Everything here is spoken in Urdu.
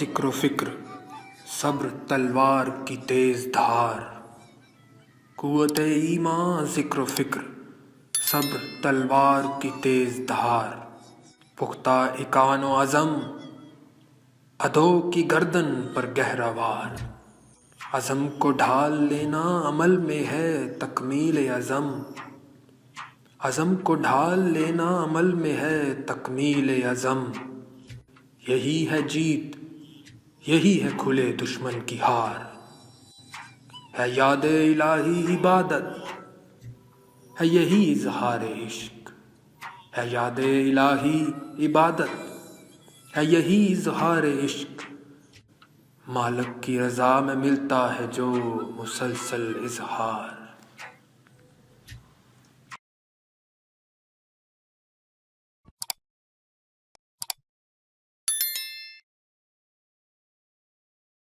ذکر و فکر، صبر تلوار کی تیز دھار۔ قوت ایمان ذکر و فکر، صبر تلوار کی تیز دھار۔ پختہ اکان و عزم، عدو کی گردن پر گہرا وار۔ عزم کو ڈھال لینا عمل میں ہے تکمیل عزم، عزم کو ڈھال لینا عمل میں ہے تکمیل عزم۔ یہی ہے جیت، یہی ہے کھلے دشمن کی ہار۔ ہے یاد الہی عبادت، ہے یہی اظہار عشق۔ ہے یاد الہی عبادت، ہے یہی اظہار عشق۔ مالک کی رضا میں ملتا ہے جو مسلسل اظہار۔